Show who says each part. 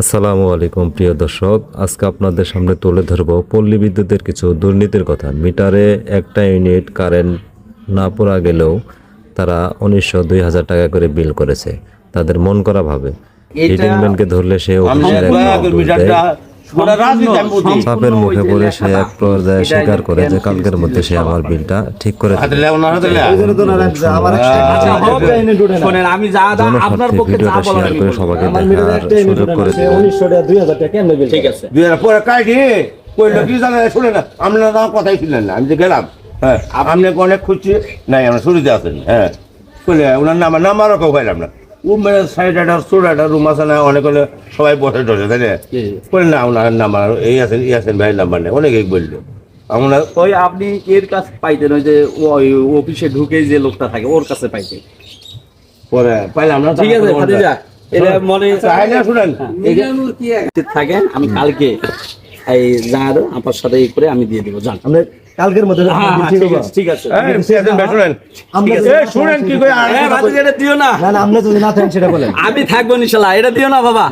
Speaker 1: আসসালামু আলাইকুম প্রিয় দর্শক, আজকে আপনাদের সামনে তুলে ধরব পল্লী বিদ্যুতের কিছু দুর্নীতির কথা। মিটারে একটা ইউনিট কারেন্ট না পড়া গেলেও তারা 1900-2000 টাকা করে বিল করেছে তাদের মন করা ভাবে। হিটিংম্যানকে ধরলে সে অফিসের চাপের মুখে পড়ে সে এক পর্যায়ে স্বীকার করে যে কালকের মধ্যে সে আমার বিলটা ঠিক করে দেবে। ভিডিওটা শেয়ার করে সবাইকে দেখার সুযোগ করে দিবেন।
Speaker 2: কথাই ছিলেন না, আমি যে গেলাম, হ্যাঁ আপনি অনেক খুঁজছি নাই, আমরা শুরুতে আছেন, হ্যাঁ বলে ওনার নাম্বারও কেউ পাইলাম না। ও মানে সাইড একটা ছোট একটা রুম আছে না, অনেক হলে সবাই বসে টসে, তাই না? বলে না ওনার নাম্বার এই আছেন ভাইয়ের নাম্বার নেই, অনেকেই বললো। আমরা
Speaker 3: ওই আপনি এর কাছে পাইতেন, ওই যে ওই অফিসে ঢুকে যে লোকটা থাকে ওর কাছে পাইতেন,
Speaker 2: পরে পাইলাম না।
Speaker 3: ঠিক আছে ভাতিজা, এটা মনে
Speaker 2: শুনেন
Speaker 3: থাকেন, আমি কালকে এই জানার আপনার সাথে ই করে আমি দিয়ে দেবো, জান
Speaker 4: কালকের মধ্যে
Speaker 3: ঠিক আছে।
Speaker 2: শুনেন কি করে
Speaker 3: ভাতিজা এটা দিও না,
Speaker 4: আপনি যদি না থাকেন সেটা বলেন।
Speaker 3: আমি থাকবো ইনশাল্লাহ, এটা দিও না বাবা।